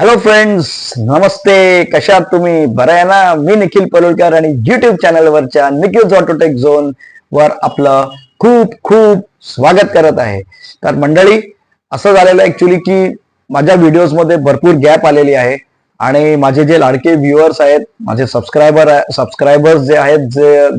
Hello friends, नमस्ते. कशा आहात तुम्ही? बरं आहे ना? मी निखिल पलुलकर आणि युट्यूब चॅनलवरच्या निखिल ऑटोटेक झोन वर आपलं खूप खूप स्वागत करत आहे. तर मंडळी, असं झालेलं ऍक्च्युली की माझ्या व्हिडिओज मध्ये भरपूर गॅप आलेली आहे आणि माझे जे लाडके व्ह्युअर्स आहेत, माझे सबस्क्रायबर्स जे आहेत,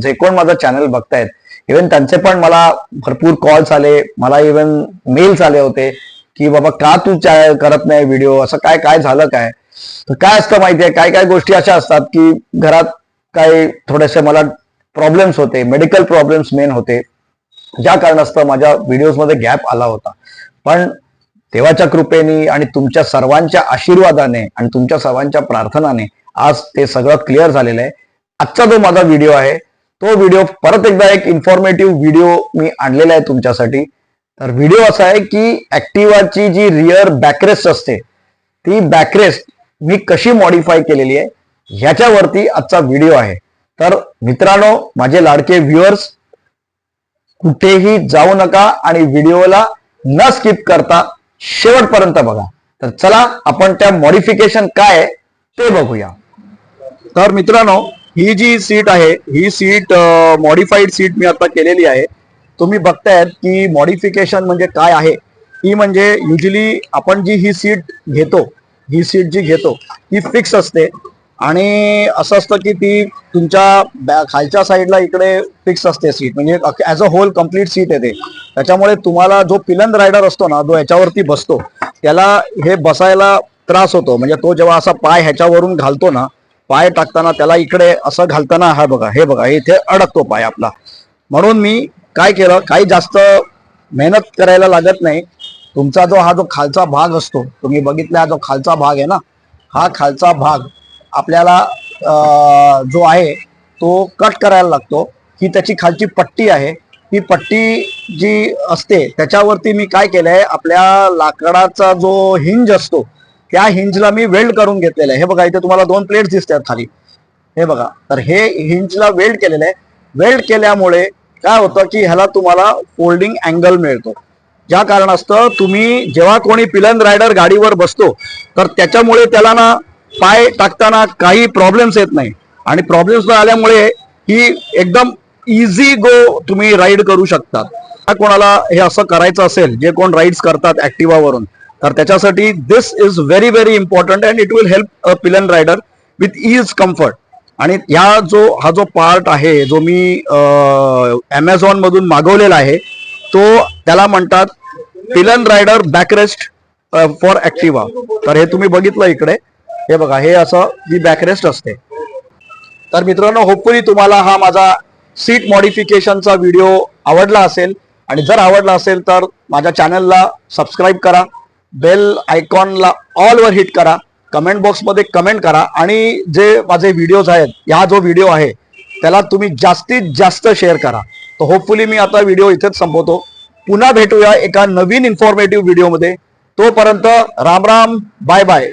जे कोण माझं चॅनल बघतायत, इव्हन त्यांचे पण मला भरपूर कॉल्स आले, मला इव्हन मेल्स आले होते की बाबा का तू करत नाही व्हिडिओ, असं काय काय झालं काय. तर काय असतं माहितीये, काय काय गोष्टी अशा असतात की घरात काय थोडेसे मला प्रॉब्लेम्स होते, मेडिकल प्रॉब्लेम्स मेन होते, ज्या कारणास्तव माझ्या व्हिडिओज मध्ये गॅप आला होता. पण देवाच्या कृपेने आणि तुमच्या सर्वांच्या आशीर्वादाने आणि तुमच्या सर्वांच्या प्रार्थनाने आज ते सगळं क्लिअर झालेलं आहे. आजचा जो माझा व्हिडिओ आहे, तो व्हिडिओ परत एकदा एक इन्फॉर्मेटिव्ह व्हिडिओ मी आणलेला आहे तुमच्यासाठी. तर व्हिडिओ असा आहे की ऍक्टिवाची जी रिअर बॅकरेस्ट असते, ती बॅकरेस्ट मी कशी मॉडिफाय केलेली आहे ह्याच्यावरती आजचा व्हिडिओ आहे. तर मित्रांनो, माझे लाडके व्ह्युअर्स, कुठेही जाऊ नका आणि व्हिडिओला न स्किप करता शेवटपर्यंत बघा. तर चला आपण त्या मॉडिफिकेशन काय आहे ते बघूया. तर मित्रांनो, ही जी सीट आहे, ही सीट मॉडिफाईड सीट मी आता केलेली आहे. तुम्ही बघतायत की मॉडिफिकेशन म्हणजे काय आहे. ही म्हणजे युजली आपण जी ही सीट घेतो, ही सीट जी घेतो ती फिक्स असते आणि असं असतं की ती तुमच्या खालच्या साईडला इकडे फिक्स असते सीट, म्हणजे as a whole complete seat येते. त्याच्यामुळे तुम्हाला जो पिलन रायडर असतो ना, जो ह्याच्यावरती बसतो, त्याला हे बसायला त्रास होतो. म्हणजे तो जेव्हा असा पाय ह्याच्यावरून घालतो ना, पाय टाकताना त्याला इकडे असं घालताना हे बघा इथे अडकतो पाय आपला. म्हणून मी काय केलं, काही जास्त मेहनत करायला लागत नाही. तुमचा जो खालचा भाग असतो, तुम्ही बघितला जो खालचा भाग आहे ना, हा खालचा भाग आपल्याला जो आहे तो कट करायला लागतो. ही त्याची खालची पट्टी आहे. ही पट्टी जी असते त्याच्यावरती मी काय केलंय, आपल्या लाकडाचा जो हिंज असतो त्या हिंजला मी वेल्ड करून घेतलेला आहे. हे बघा, इथे तुम्हाला 2 प्लेट्स दिसतात खाली, हे बघा. तर हे हिंजला वेल्ड केलेलं आहे. वेल्ड केल्यामुळे काय होतं की ह्याला तुम्हाला फोल्डिंग अँगल मिळतो. ज्या कारणास्तव तुम्ही जेव्हा कोणी पिलन रायडर गाडीवर बसतो तर त्याच्यामुळे त्याला ना पाय टाकताना काही प्रॉब्लेम्स येत नाही आणि प्रॉब्लेम्स न आल्यामुळे ही एकदम इझी गो तुम्ही राईड करू शकतात. कोणाला हे असं करायचं असेल, जे कोण राईड्स करतात ऍक्टिवावरून, तर त्याच्यासाठी this is very very important and it will help a pillion rider with his comfort. आणि हा जो पार्ट आहे, जो मी अमेझॉन मधून मागवलेला आहे, तो त्याला म्हणतात पिलन रायडर बॅकरेस्ट फॉर ऍक्टिवा. तर हे तुम्ही बघितलं इकडे, हे बघा, हे असं ही बॅकरेस्ट असते. तर मित्रांनो, होपफुली तुम्हाला हा माझा सीट मॉडिफिकेशनचा व्हिडिओ आवडला असेल, आणि जर आवडला असेल तर माझ्या चॅनलला सबस्क्राईब करा, बेल आयकॉनला ऑल वर हिट करा, कमेंट बॉक्समध्ये कमेंट करा आणि जे माझे व्हिडिओज आहेत, हा जो व्हिडिओ आहे त्याला तुम्ही जास्तीत जास्त शेअर करा. तर होपफुली मी आता व्हिडिओ इथेच संपवतो. पुन्हा भेटूया एका नवीन इन्फॉर्मेटिव्ह व्हिडिओमध्ये. तोपर्यंत राम राम, बाय बाय.